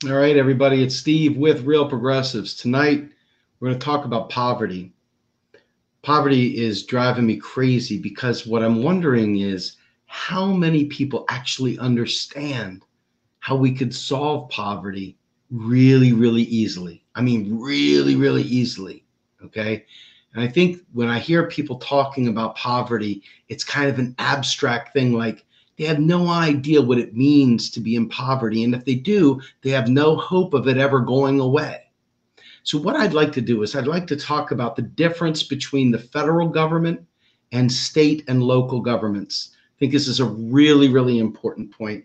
All right, everybody, it's Steve with Real Progressives. Tonight, we're going to talk about poverty. Poverty is driving me crazy because what I'm wondering is how many people actually understand how we could solve poverty really, really easily. I mean, really, really easily. Okay. And I think when I hear people talking about poverty, it's kind of an abstract thing, like they have no idea what it means to be in poverty. And if they do, they have no hope of it ever going away. So what I'd like to do is I'd like to talk about the difference between the federal government and state and local governments. I think this is a really, really important point.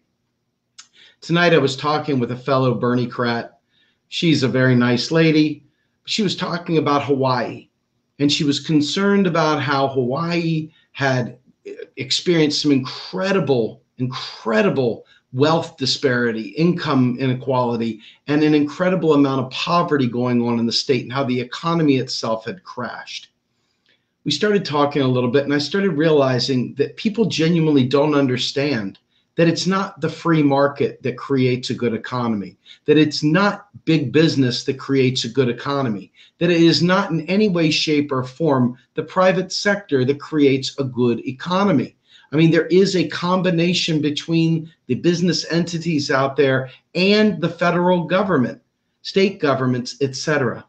Tonight I was talking with a fellow Bernie-crat. She's a very nice lady. She was talking about Hawaii, and she was concerned about how Hawaii had experienced some incredible wealth disparity, income inequality, and an incredible amount of poverty going on in the state, and how the economy itself had crashed. We started talking a little bit, and I started realizing that people genuinely don't understand that it's not the free market that creates a good economy, that it's not big business that creates a good economy, that it is not in any way, shape, or form the private sector that creates a good economy. I mean, there is a combination between the business entities out there and the federal government, state governments, etc.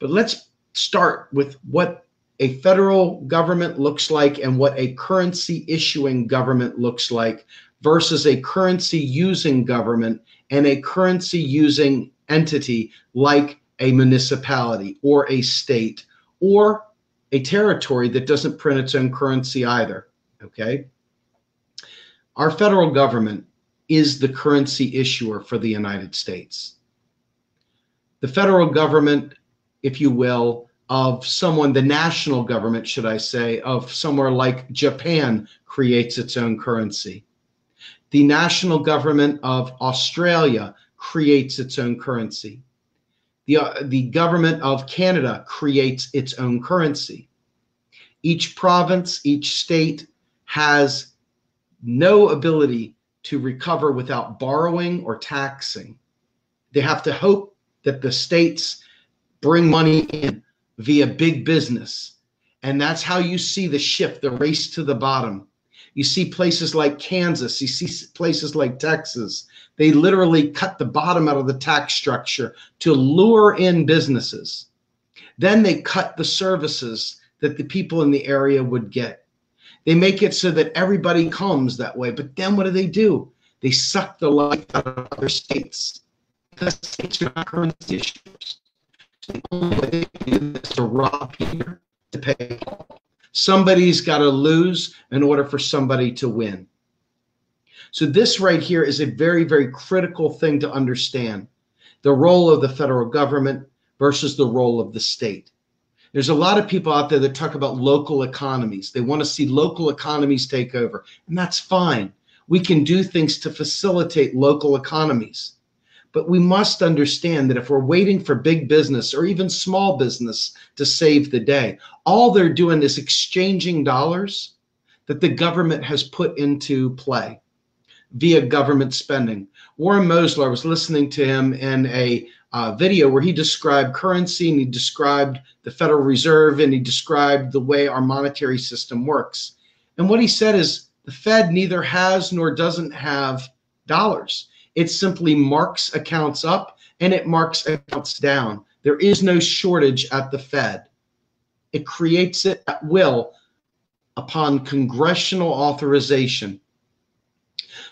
But let's start with what a federal government looks like and what a currency issuing government looks like versus a currency using government and a currency using entity like a municipality or a state or a territory that doesn't print its own currency either. Okay. Our federal government is the currency issuer for the United States. The federal government, if you will, of someone, the national government, should I say, of somewhere like Japan creates its own currency. The national government of Australia creates its own currency. The government of Canada creates its own currency. Each province, each state has no ability to recover without borrowing or taxing. They have to hope that the states bring money in via big business. And that's how you see the shift, the race to the bottom. You see places like Kansas, you see places like Texas. They literally cut the bottom out of the tax structure to lure in businesses. Then they cut the services that the people in the area would get. They make it so that everybody comes that way. But then what do? They suck the life out of other states. Because states are not currency issuers. So the only way they can do this is to rob Peter to pay Paul. Somebody's got to lose in order for somebody to win. So this right here is a very, very critical thing to understand. The role of the federal government versus the role of the state. There's a lot of people out there that talk about local economies. They want to see local economies take over, and that's fine. We can do things to facilitate local economies. But we must understand that if we're waiting for big business or even small business to save the day, all they're doing is exchanging dollars that the government has put into play via government spending. Warren Mosler, I was listening to him in a video where he described currency, and he described the Federal Reserve, and he described the way our monetary system works. And what he said is the Fed neither has nor doesn't have dollars. It simply marks accounts up and it marks accounts down. There is no shortage at the Fed. It creates it at will upon congressional authorization.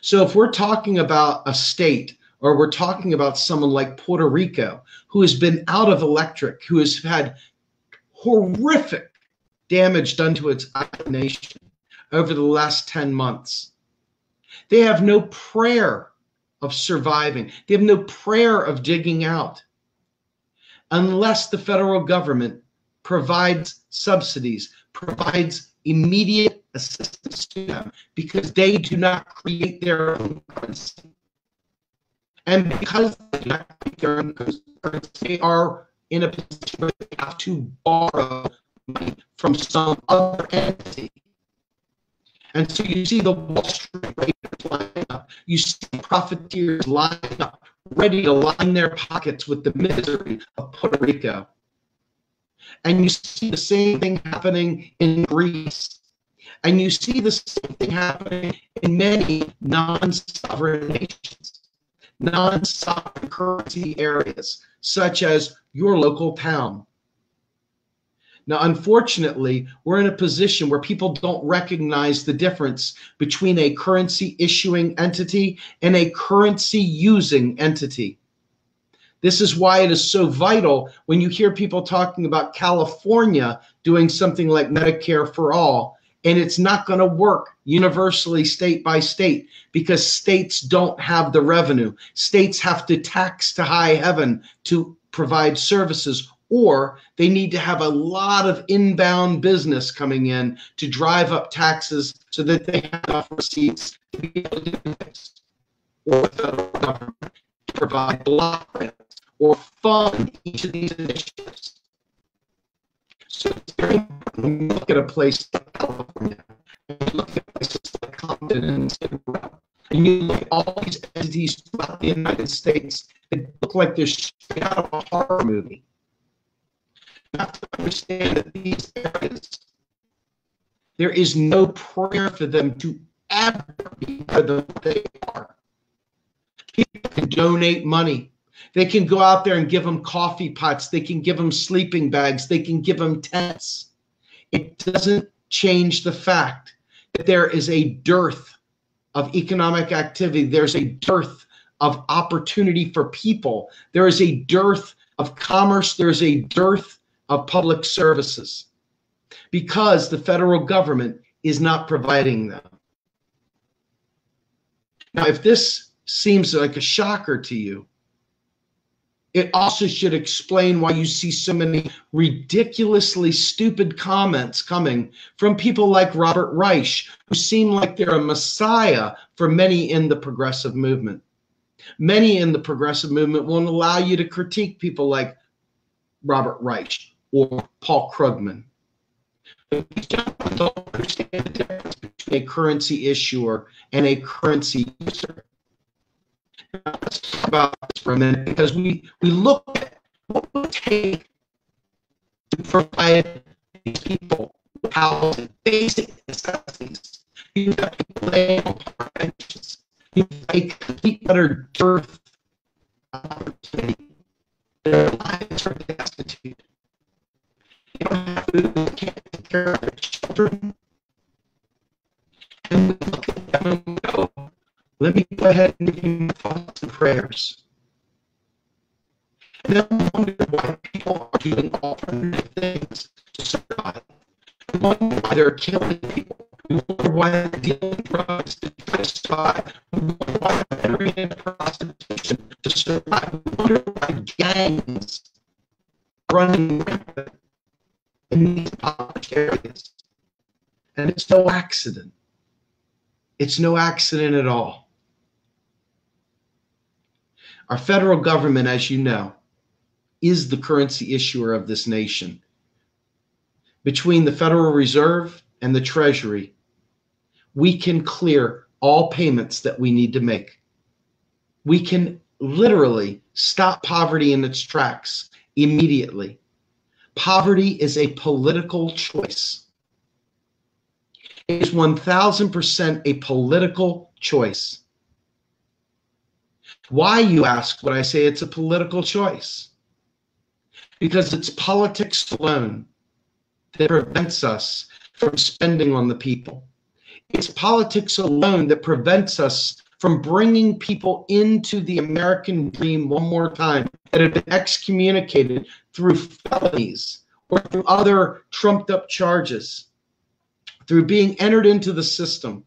So if we're talking about a state, or we're talking about someone like Puerto Rico, who has been out of electric, who has had horrific damage done to its nation over the last 10 months. They have no prayer of surviving. They have no prayer of digging out unless the federal government provides subsidies, provides immediate assistance to them, because they do not create their own currency. And because they do not create their own currency, they are in a position where they have to borrow money from some other entity. And so you see the Wall Street raiders lining up. You see profiteers lining up ready to line their pockets with the misery of Puerto Rico. And you see the same thing happening in Greece. And you see the same thing happening in many non-sovereign nations, non-sovereign currency areas, such as your local town. Now, unfortunately, we're in a position where people don't recognize the difference between a currency issuing entity and a currency using entity. This is why it is so vital when you hear people talking about California doing something like Medicare for all, and it's not going to work universally state by state because states don't have the revenue. States have to tax to high heaven to provide services, or they need to have a lot of inbound business coming in to drive up taxes so that they have enough receipts to be able to do this. Or the federal government to provide block grants or fund each of these initiatives. So it's very important when you look at a place like California, and you look at places like Compton and San and you look at all these entities throughout the United States that look like they're straight out of a horror movie. You have to understand that these areas, there is no prayer for them to ever be better than what they are. People can donate money. They can go out there and give them coffee pots. They can give them sleeping bags. They can give them tents. It doesn't change the fact that there is a dearth of economic activity. There's a dearth of opportunity for people. There is a dearth of commerce. There's a dearth of public services because the federal government is not providing them. Now, if this seems like a shocker to you, it also should explain why you see so many ridiculously stupid comments coming from people like Robert Reich, who seem like they're a messiah for many in the progressive movement. Many in the progressive movement won't allow you to critique people like Robert Reich or Paul Krugman. These gentlemen don't understand the difference between a currency issuer and a currency user. Now, let's talk about this for a minute because we look at what it would take to provide these people with housing, basic necessities. You've got people laying on park benches. You've got a complete utter dearth of opportunity. Their lives are destitute. They don't have food, they can't take care of their children. And we look at them and we go, let me go ahead and give you thoughts and prayers. And then we wonder why people are doing alternative things to survive. We wonder why they're killing people. We wonder why they're dealing drugs to survive. We wonder why they're entering into prostitution to survive. We wonder why gangs are running rampant in these poverty areas. And it's no accident. It's no accident at all. Our federal government, as you know, is the currency issuer of this nation. Between the Federal Reserve and the Treasury, we can clear all payments that we need to make. We can literally stop poverty in its tracks immediately. Poverty is a political choice. It is 1000% a political choice. Why, you ask, would I say it's a political choice? Because it's politics alone that prevents us from spending on the people. It's politics alone that prevents us from bringing people into the American dream one more time that have been excommunicated through felonies or through other trumped up charges, through being entered into the system.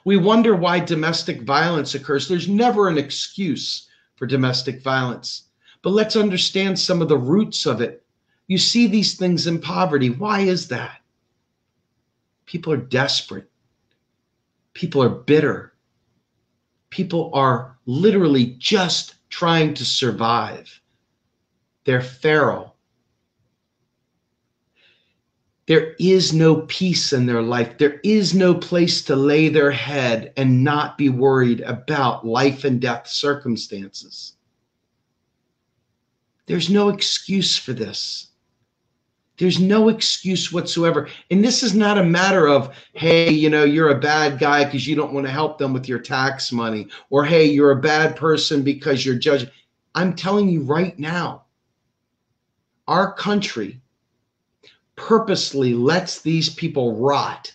We wonder why domestic violence occurs. There's never an excuse for domestic violence, but let's understand some of the roots of it. You see these things in poverty. Why is that? People are desperate. People are bitter. People are literally just trying to survive. They're feral. There is no peace in their life. There is no place to lay their head and not be worried about life and death circumstances. There's no excuse for this. There's no excuse whatsoever. And this is not a matter of, hey, you're a bad guy because you don't want to help them with your tax money, or hey, you're a bad person because you're judging. I'm telling you right now, our country purposely lets these people rot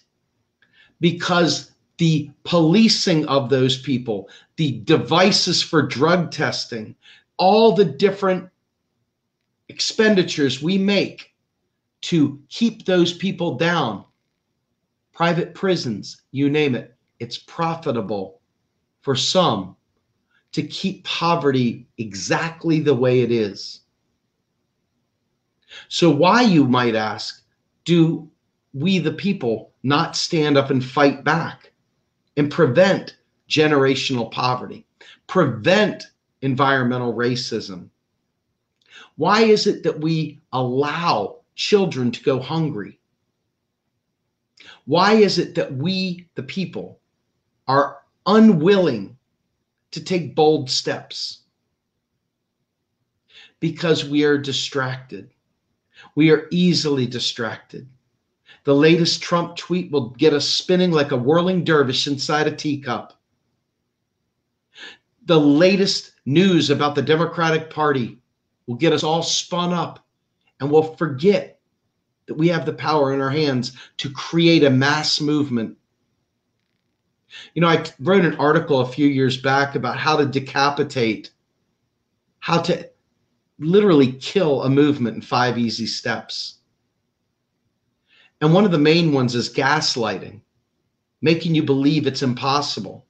because the policing of those people, the devices for drug testing, all the different expenditures we make to keep those people down, private prisons, you name it, it's profitable for some to keep poverty exactly the way it is. So why, you might ask, do we the people not stand up and fight back and prevent generational poverty, prevent environmental racism? Why is it that we allow children to go hungry? Why is it that we, the people, are unwilling to take bold steps? Because we are distracted. We are easily distracted. The latest Trump tweet will get us spinning like a whirling dervish inside a teacup. The latest news about the Democratic Party will get us all spun up, and we'll forget that we have the power in our hands to create a mass movement. I wrote an article a few years back about how to decapitate, how to literally kill a movement in 5 easy steps. And one of the main ones is gaslighting, making you believe it's impossible,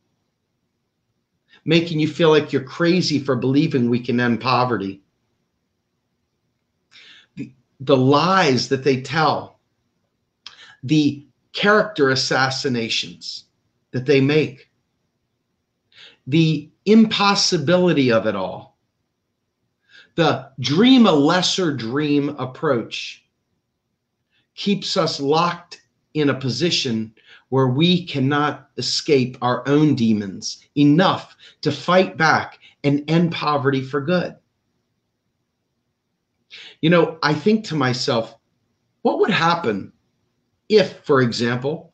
making you feel like you're crazy for believing we can end poverty. The lies that they tell, the character assassinations that they make, the impossibility of it all, the dream a lesser dream approach keeps us locked in a position where we cannot escape our own demons enough to fight back and end poverty for good. I think to myself, what would happen if, for example,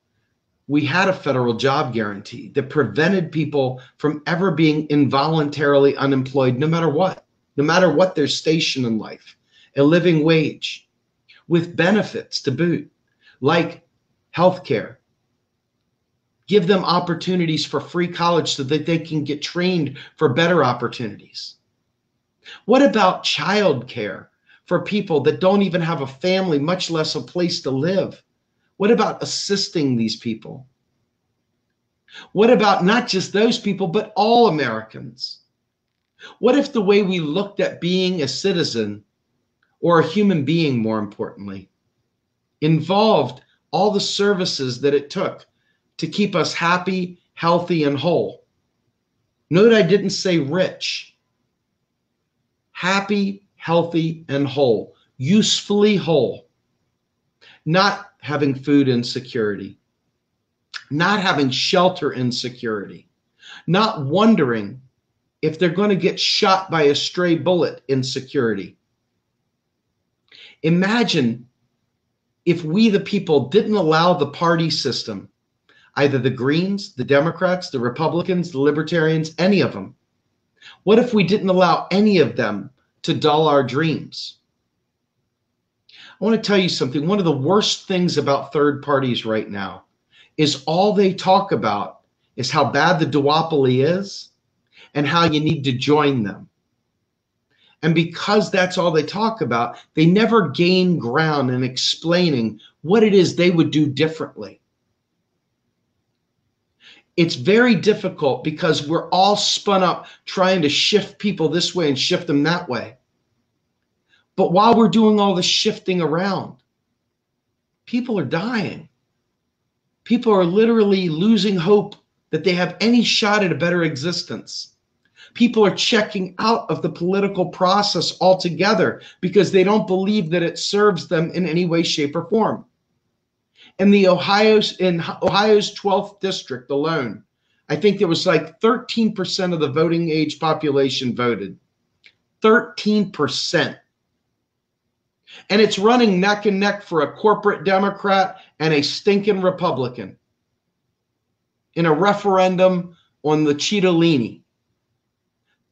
we had a federal job guarantee that prevented people from ever being involuntarily unemployed, no matter what their station in life, a living wage, with benefits to boot, like healthcare. Give them opportunities for free college so that they can get trained for better opportunities. What about childcare for people that don't even have a family, much less a place to live? What about assisting these people? What about not just those people, but all Americans? What if the way we looked at being a citizen, or a human being more importantly, involved all the services that it took to keep us happy, healthy, and whole? Note I didn't say rich. Happy, healthy, and whole. Usefully whole. Not having food insecurity. Not having shelter insecurity. Not wondering if they're going to get shot by a stray bullet insecurity. Imagine if we, the people, didn't allow the party system, either the Greens, the Democrats, the Republicans, the Libertarians, any of them. What if we didn't allow any of them to dull our dreams? I want to tell you something. One of the worst things about third parties right now is all they talk about is how bad the duopoly is and how you need to join them. And because that's all they talk about, they never gain ground in explaining what it is they would do differently. It's very difficult because we're all spun up trying to shift people this way and shift them that way. But while we're doing all the shifting around, people are dying. People are literally losing hope that they have any shot at a better existence. People are checking out of the political process altogether because they don't believe that it serves them in any way, shape, or form. In Ohio's 12th district alone, I think there was like 13% of the voting age population voted. 13%. And it's running neck and neck for a corporate Democrat and a stinking Republican in a referendum on the Cittadini.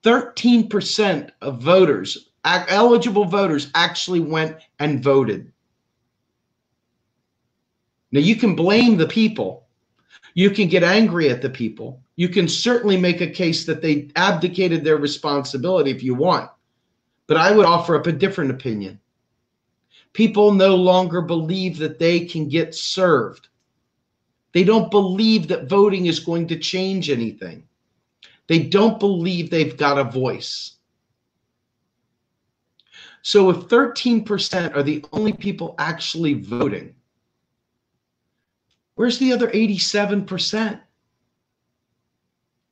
13% of voters, eligible voters, actually went and voted. Now, you can blame the people. You can get angry at the people. You can certainly make a case that they abdicated their responsibility if you want. But I would offer up a different opinion. People no longer believe that they can get served. They don't believe that voting is going to change anything. They don't believe they've got a voice. So if 13% are the only people actually voting, where's the other 87%?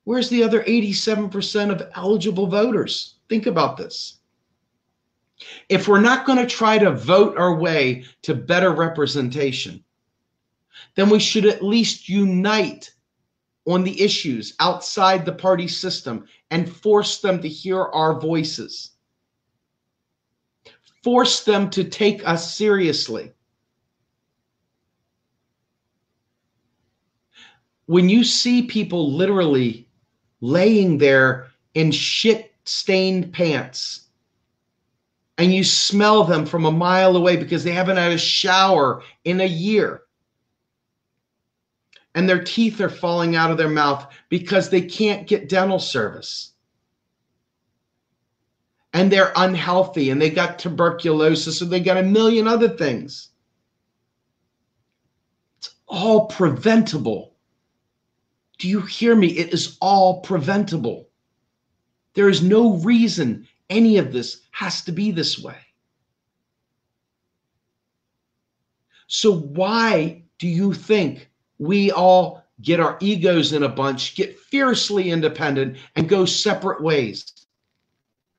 Where's the other 87% of eligible voters? Think about this. If we're not going to try to vote our way to better representation, then we should at least unite on the issues outside the party system and force them to hear our voices. Force them to take us seriously. When you see people literally laying there in shit-stained pants, and you smell them from a mile away because they haven't had a shower in a year, and their teeth are falling out of their mouth because they can't get dental service, and they're unhealthy, and they got tuberculosis, or they got a million other things. It's all preventable. Do you hear me? It is all preventable. There is no reason any of this has to be this way. So why do you think we all get our egos in a bunch, get fiercely independent, and go separate ways?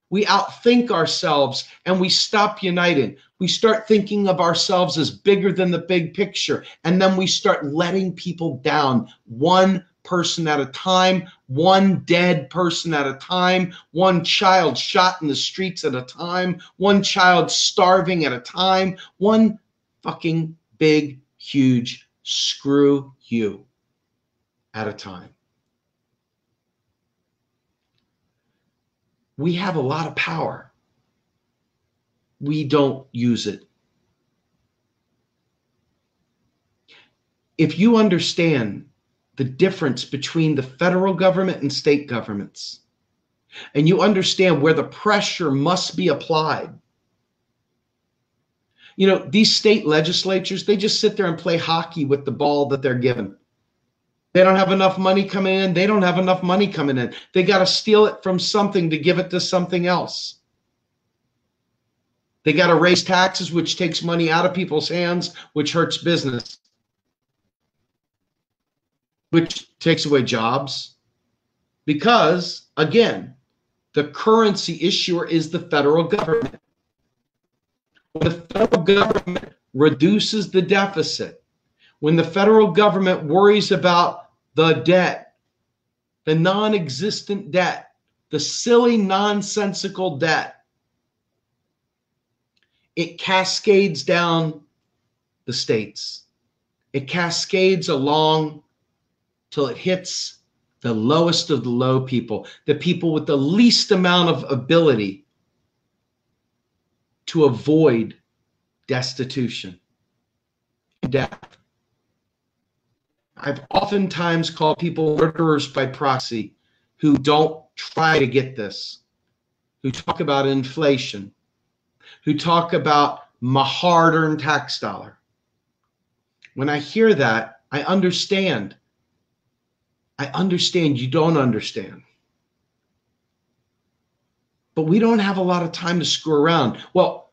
We outthink ourselves and we stop uniting. We start thinking of ourselves as bigger than the big picture, and then we start letting people down, one person at a time, one dead person at a time, one child shot in the streets at a time, one child starving at a time, one fucking big, huge screw you at a time. We have a lot of power. We don't use it. If you understand the difference between the federal government and state governments, and you understand where the pressure must be applied. You know, these state legislatures, they just sit there and play hockey with the ball that they're given. They don't have enough money coming in. They don't have enough money coming in. They got to steal it from something to give it to something else. They got to raise taxes, which takes money out of people's hands, which hurts business, which takes away jobs. Because, again, the currency issuer is the federal government. When the federal government reduces the deficit, when the federal government worries about the debt, the non-existent debt, the silly, nonsensical debt, it cascades down the states. It cascades along till it hits the lowest of the low people, the people with the least amount of ability to avoid destitution and death. I've oftentimes called people murderers by proxy who don't try to get this, who talk about inflation, who talk about my hard-earned tax dollar. When I hear that, I understand. I understand you don't understand. But we don't have a lot of time to screw around. Well,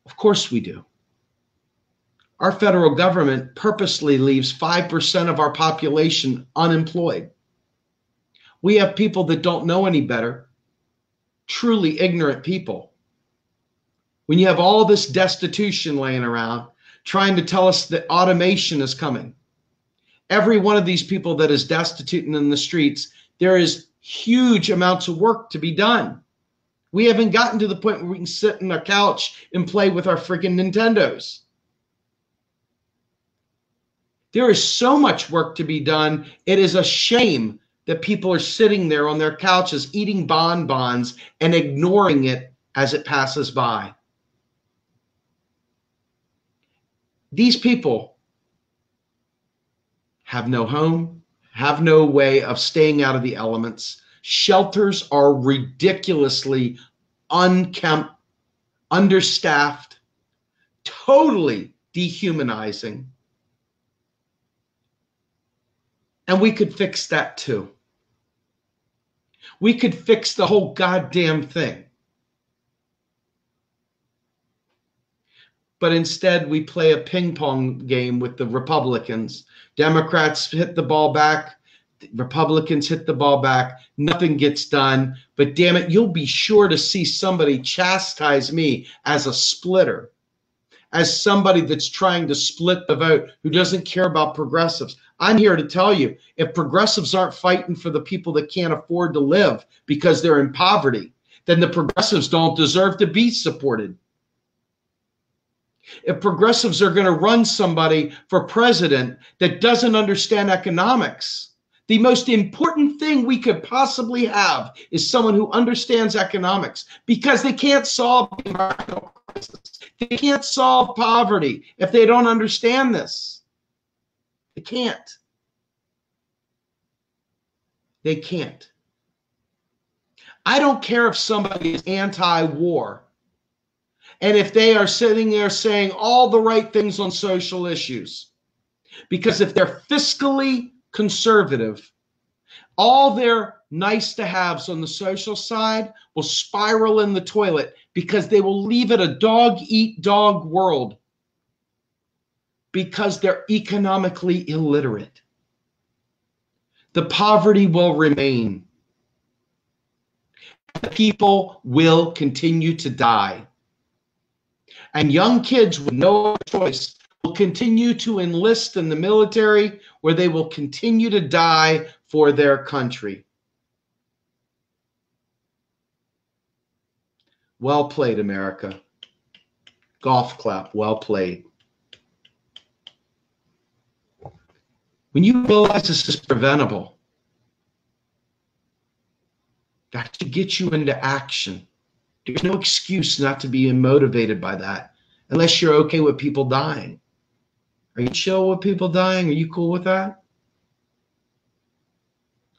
of course we do. Our federal government purposely leaves 5% of our population unemployed. We have people that don't know any better, truly ignorant people. When you have all this destitution laying around, trying to tell us that automation is coming. Every one of these people that is destitute and in the streets, there is huge amounts of work to be done. We haven't gotten to the point where we can sit on our couch and play with our freaking Nintendos. There is so much work to be done. It is a shame that people are sitting there on their couches eating bonbons and ignoring it as it passes by. These people have no home, have no way of staying out of the elements. Shelters are ridiculously unkempt, understaffed, totally dehumanizing. And we could fix that too. We could fix the whole goddamn thing. But instead, we play a ping pong game with the Republicans. Democrats hit the ball back. Republicans hit the ball back. Nothing gets done. But damn it, you'll be sure to see somebody chastise me as a splitter, as somebody that's trying to split the vote, who doesn't care about progressives. I'm here to tell you, if progressives aren't fighting for the people that can't afford to live because they're in poverty, then the progressives don't deserve to be supported. If progressives are going to run somebody for president that doesn't understand economics, the most important thing we could possibly have is someone who understands economics, because they can't solve the environmental crisis. They can't solve poverty if they don't understand this. They can't. They can't. I don't care if somebody is anti-war, and if they are sitting there saying all the right things on social issues, because if they're fiscally conservative, all their nice to haves on the social side will spiral in the toilet, because they will leave it a dog eat dog world, because they're economically illiterate. The poverty will remain. People will continue to die. And young kids with no choice will continue to enlist in the military, where they will continue to die for their country. Well played, America. Golf clap, well played. When you realize this is preventable, that should get you into action. There's no excuse not to be motivated by that, unless you're okay with people dying. Are you chill with people dying? Are you cool with that?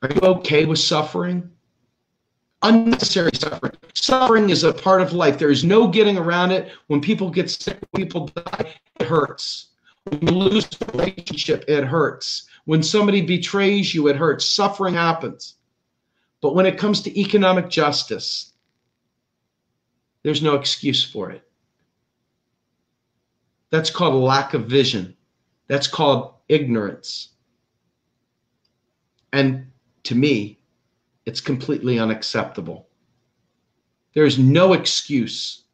Are you okay with suffering? Unnecessary suffering. Suffering is a part of life. There is no getting around it. When people get sick, when people die, it hurts. When you lose a relationship, it hurts. When somebody betrays you, it hurts. Suffering happens. But when it comes to economic justice, there's no excuse for it. That's called a lack of vision. That's called ignorance. And to me, it's completely unacceptable. There's no excuse,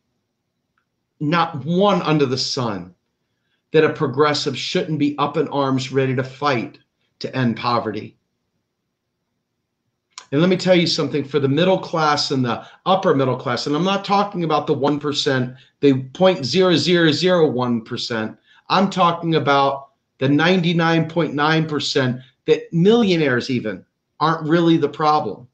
not one under the sun, that a progressive shouldn't be up in arms ready to fight to end poverty. And let me tell you something, for the middle class and the upper middle class, and I'm not talking about the 1%, the 0.0001%. I'm talking about the 99.9% that millionaires even aren't really the problem.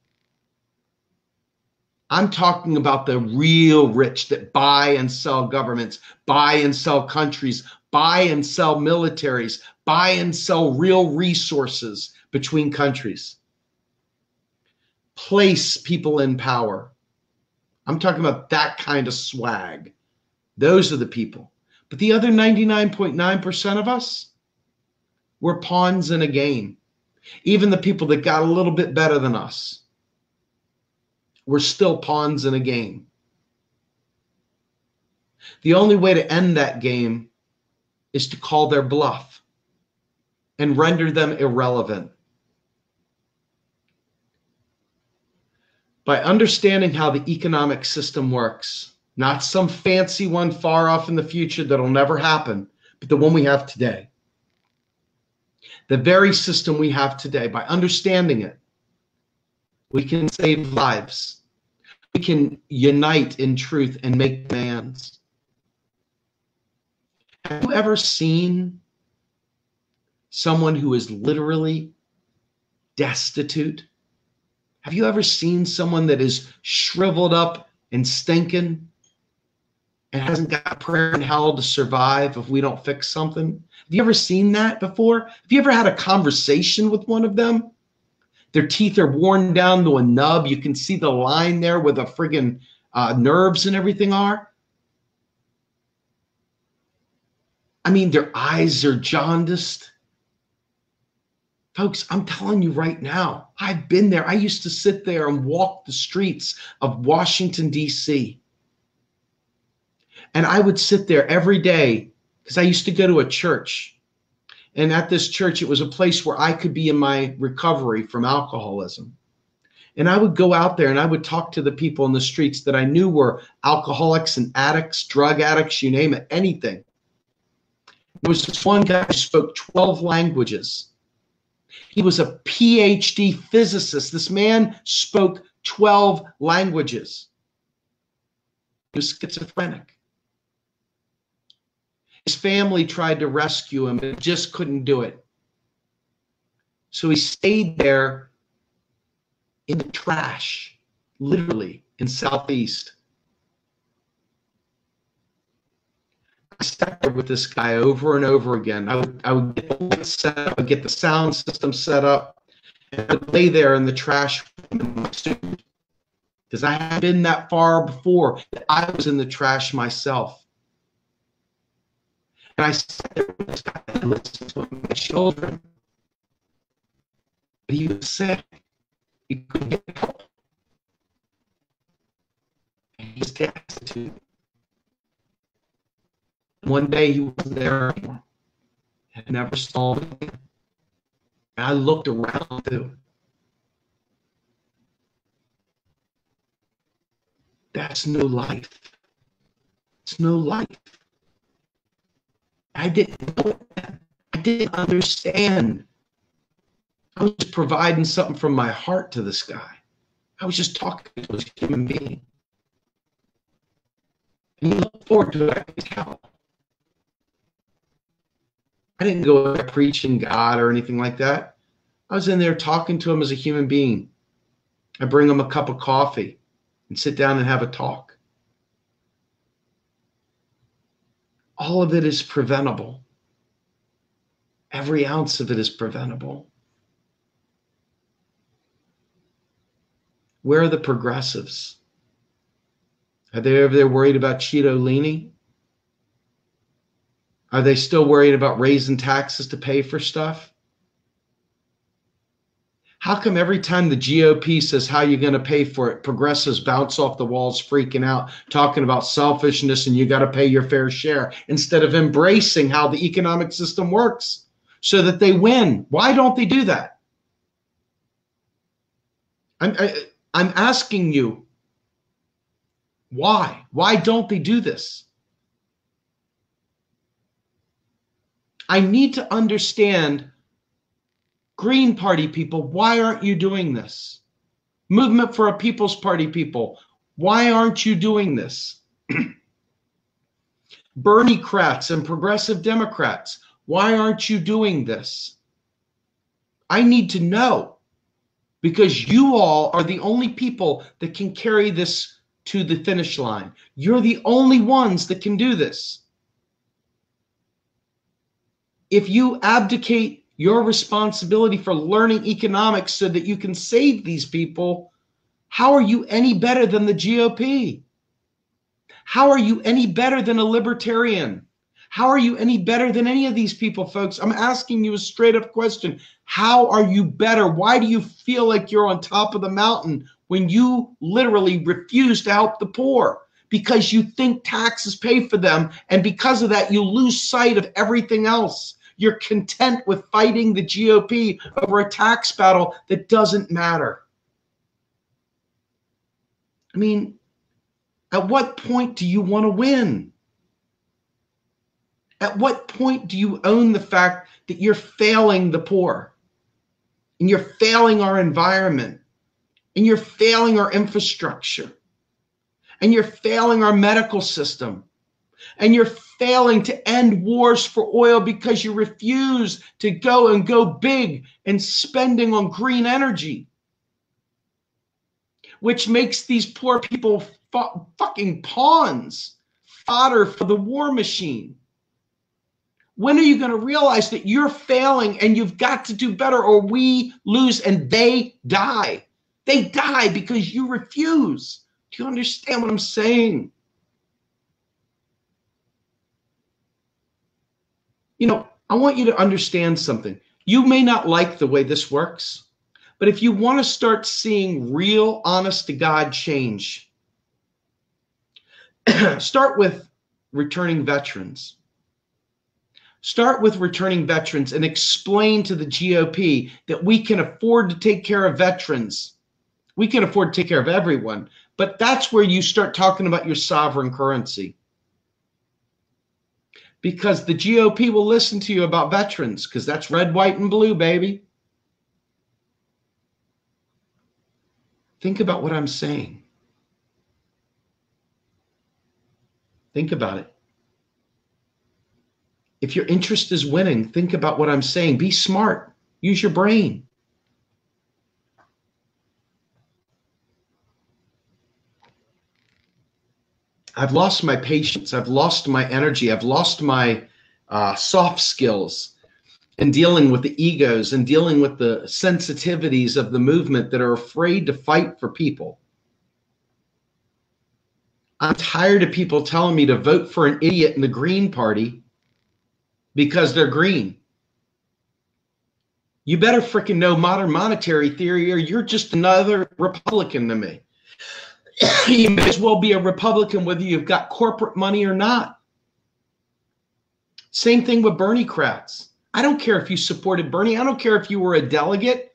I'm talking about the real rich that buy and sell governments, buy and sell countries, buy and sell militaries, buy and sell real resources between countries. Place people in power. I'm talking about that kind of swag. Those are the people. But the other 99.9% of us, we're pawns in a game. Even the people that got a little bit better than us, we're still pawns in a game. The only way to end that game is to call their bluff and render them irrelevant. By understanding how the economic system works, not some fancy one far off in the future that'll never happen, but the one we have today. The very system we have today, by understanding it, we can save lives. We can unite in truth and make demands. Have you ever seen someone who is literally destitute? Have you ever seen someone that is shriveled up and stinking and hasn't got a prayer in hell to survive if we don't fix something? Have you ever seen that before? Have you ever had a conversation with one of them? Their teeth are worn down to a nub. You can see the line there where the friggin' nerves and everything are. I mean, their eyes are jaundiced. Folks, I'm telling you right now, I've been there. I used to sit there and walk the streets of Washington, D.C. And I would sit there every day because I used to go to a church. And at this church, it was a place where I could be in my recovery from alcoholism. And I would go out there and I would talk to the people in the streets that I knew were alcoholics and addicts, drug addicts, you name it, anything. There was this one guy who spoke 12 languages. He was a PhD physicist. This man spoke 12 languages. He was schizophrenic. His family tried to rescue him, but just couldn't do it. So he stayed there in the trash, literally, in Southeast. I sat there with this guy over and over again. I would get the lights set up, I would get the sound system set up, and I would lay there in the trash because I hadn't been that far before that I was in the trash myself. And I sat there with this guy and listened to him, my children. But he was sick. He couldn't get help. And he was destitute. One day he wasn't there anymore. I never saw him again. And I looked around too. That's no life. It's no life. I didn't know it. I didn't understand. I was just providing something from my heart to this guy. I was just talking to this human being. And he looked forward to it. I could tell. I didn't go there preaching God or anything like that. I was in there talking to him as a human being. I bring him a cup of coffee and sit down and have a talk. All of it is preventable. Every ounce of it is preventable. Where are the progressives? Are they over there worried about Cheeto Leaning? Are they still worried about raising taxes to pay for stuff? How come every time the GOP says how you're going to pay for it, progressives bounce off the walls freaking out, talking about selfishness and you got to pay your fair share, instead of embracing how the economic system works so that they win? Why don't they do that? I'm asking you, why? Why don't they do this? I need to understand, Green Party people, why aren't you doing this? Movement for a People's Party people, why aren't you doing this? Bernie-crats and progressive Democrats, why aren't you doing this? I need to know, because you all are the only people that can carry this to the finish line. You're the only ones that can do this. If you abdicate your responsibility for learning economics so that you can save these people, how are you any better than the GOP? How are you any better than a libertarian? How are you any better than any of these people, folks? I'm asking you a straight up question. How are you better? Why do you feel like you're on top of the mountain when you literally refuse to help the poor? Because you think taxes pay for them, and because of that, you lose sight of everything else. You're content with fighting the GOP over a tax battle that doesn't matter. I mean, at what point do you want to win? At what point do you own the fact that you're failing the poor, and you're failing our environment, and you're failing our infrastructure, and you're failing our medical system, and you're failing to end wars for oil because you refuse to go big and spending on green energy, which makes these poor people fucking pawns, fodder for the war machine? When are you going to realize that you're failing and you've got to do better, or we lose and they die? They die because you refuse. Do you understand what I'm saying? You know, I want you to understand something. You may not like the way this works, but if you want to start seeing real, honest to God change, start with returning veterans. Start with returning veterans and explain to the GOP that we can afford to take care of veterans. We can afford to take care of everyone, but that's where you start talking about your sovereign currency. Because the GOP will listen to you about veterans, because that's red, white, and blue, baby. Think about what I'm saying. Think about it. If your interest is winning, think about what I'm saying. Be smart. Use your brain. I've lost my patience. I've lost my energy. I've lost my soft skills in dealing with the egos and dealing with the sensitivities of the movement that are afraid to fight for people. I'm tired of people telling me to vote for an idiot in the Green Party because they're green. You better freaking know modern monetary theory, or you're just another Republican to me. You may as well be a Republican whether you've got corporate money or not. Same thing with Bernie crowds. I don't care if you supported Bernie. I don't care if you were a delegate.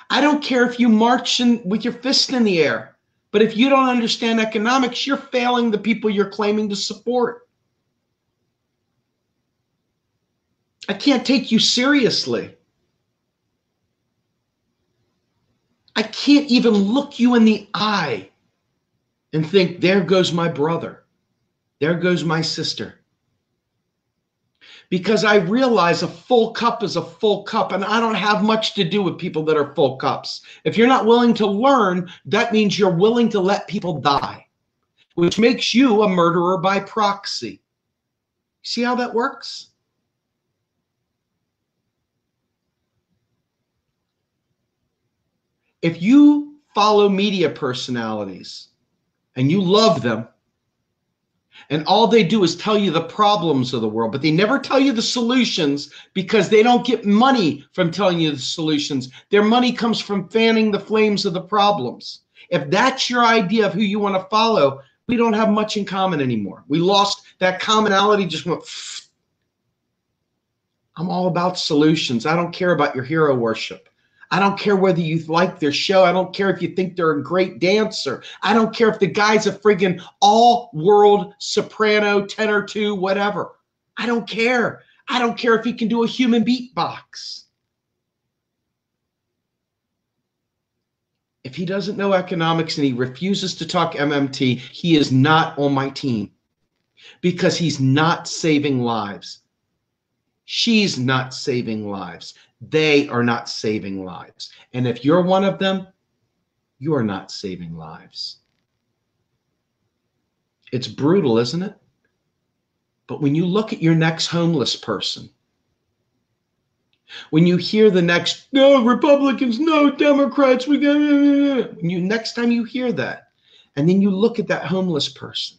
I don't care if you march with your fist in the air. But if you don't understand economics, you're failing the people you're claiming to support. I can't take you seriously. I can't even look you in the eye and think, there goes my brother. There goes my sister. Because I realize a full cup is a full cup, and I don't have much to do with people that are full cups. If you're not willing to learn, that means you're willing to let people die, which makes you a murderer by proxy. See how that works? If you follow media personalities and you love them, and all they do is tell you the problems of the world, but they never tell you the solutions, because they don't get money from telling you the solutions. Their money comes from fanning the flames of the problems. If that's your idea of who you want to follow, we don't have much in common anymore. We lost that commonality, just went. I'm all about solutions. I don't care about your hero worship. I don't care whether you like their show. I don't care if you think they're a great dancer. I don't care if the guy's a friggin' all-world soprano, tenor two, whatever. I don't care. I don't care if he can do a human beatbox. If he doesn't know economics and he refuses to talk MMT, he is not on my team, because he's not saving lives. She's not saving lives. They are not saving lives. And if you're one of them, you are not saving lives. It's brutal, isn't it? But when you look at your next homeless person, when you hear the next, no Republicans, no Democrats, next time you hear that, and then you look at that homeless person,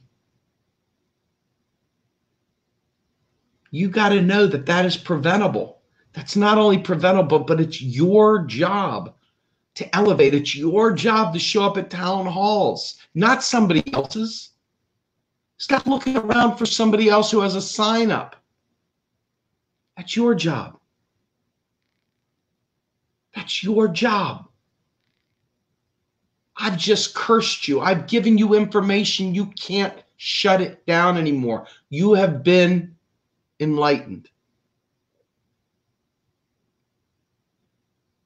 you got to know that that is preventable. That's not only preventable, but it's your job to elevate. It's your job to show up at town halls, not somebody else's. Stop looking around for somebody else who has a sign up. That's your job. That's your job. I've just cursed you. I've given you information you can't shut it down anymore. You have been enlightened.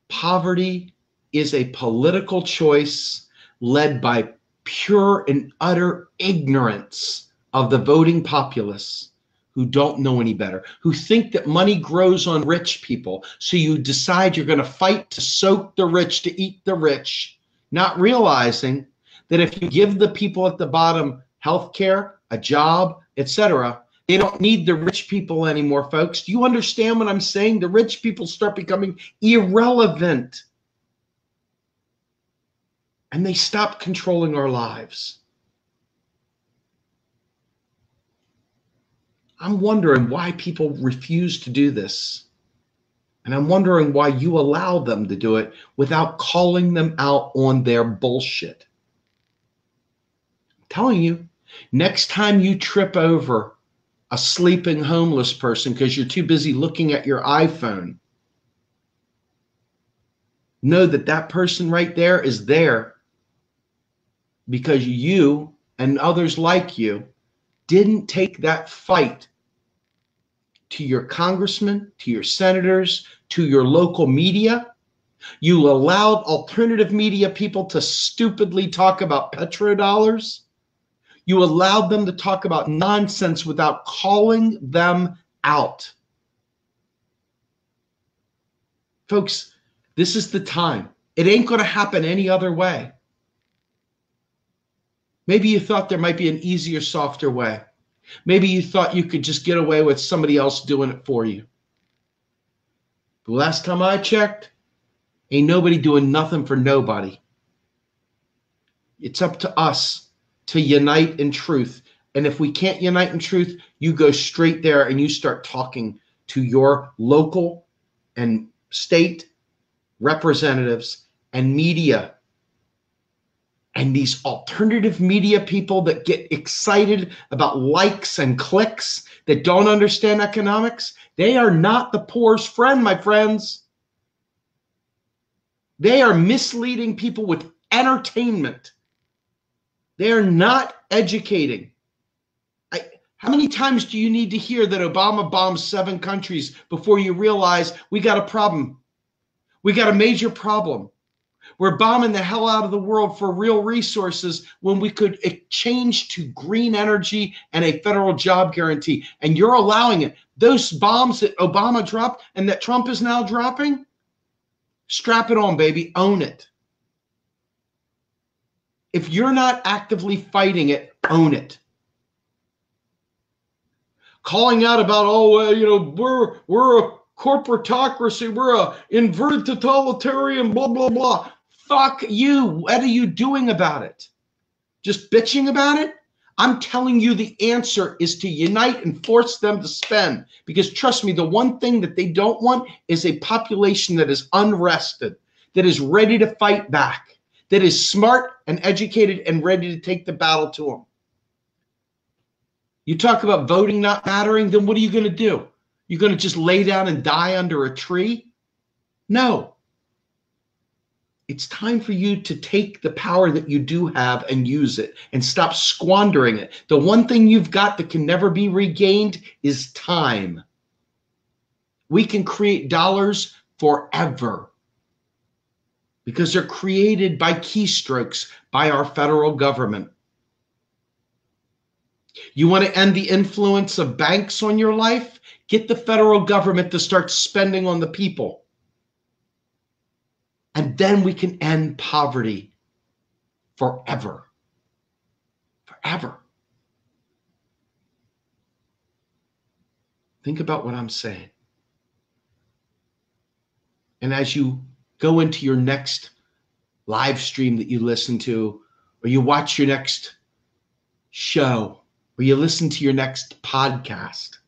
Poverty is a political choice led by pure and utter ignorance of the voting populace who don't know any better, who think that money grows on rich people. So you decide you're going to fight to soak the rich, to eat the rich, not realizing that if you give the people at the bottom health care, a job, etc., they don't need the rich people anymore, folks. Do you understand what I'm saying? The rich people start becoming irrelevant. And they stop controlling our lives. I'm wondering why people refuse to do this. And I'm wondering why you allow them to do it without calling them out on their bullshit. I'm telling you, next time you trip over a sleeping homeless person because you're too busy looking at your iPhone, know that that person right there is there because you and others like you didn't take that fight to your congressman, to your senators, to your local media. You allowed alternative media people to stupidly talk about petrodollars. You allowed them to talk about nonsense without calling them out. Folks, this is the time. It ain't going to happen any other way. Maybe you thought there might be an easier, softer way. Maybe you thought you could just get away with somebody else doing it for you. The last time I checked, ain't nobody doing nothing for nobody. It's up to us to unite in truth. And if we can't unite in truth, you go straight there and you start talking to your local and state representatives and media. And these alternative media people that get excited about likes and clicks, that don't understand economics, they are not the poor's friend, my friends. They are misleading people with entertainment. They are not educating. How many times do you need to hear that Obama bombed 7 countries before you realize we got a problem? We got a major problem. We're bombing the hell out of the world for real resources when we could exchange to green energy and a federal job guarantee. And you're allowing it. Those bombs that Obama dropped and that Trump is now dropping, strap it on, baby. Own it. If you're not actively fighting it, own it. Calling out about, we're a corporatocracy, we're a inverted totalitarian, blah, blah, blah. Fuck you. What are you doing about it? Just bitching about it? I'm telling you the answer is to unite and force them to spend. Because trust me, the one thing that they don't want is a population that is unrested, that is ready to fight back, that is smart and educated and ready to take the battle to them. You talk about voting not mattering, then what are you going to do? You're going to just lay down and die under a tree? No. It's time for you to take the power that you do have and use it and stop squandering it. The one thing you've got that can never be regained is time. We can create dollars forever because they're created by keystrokes by our federal government. You want to end the influence of banks on your life? Get the federal government to start spending on the people. And then we can end poverty forever. Forever. Think about what I'm saying. And as you go into your next live stream that you listen to, or you watch your next show, or you listen to your next podcast,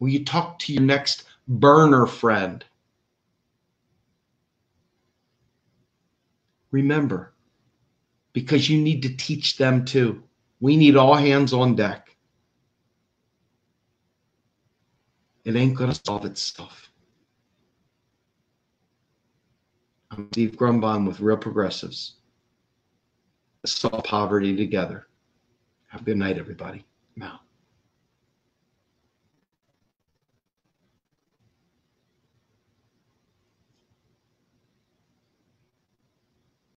or you talk to your next burner friend, remember, because you need to teach them too. We need all hands on deck. It ain't going to solve itself. I'm Steve Grumbine with Real Progressives. Let's solve poverty together. Have a good night, everybody. Now.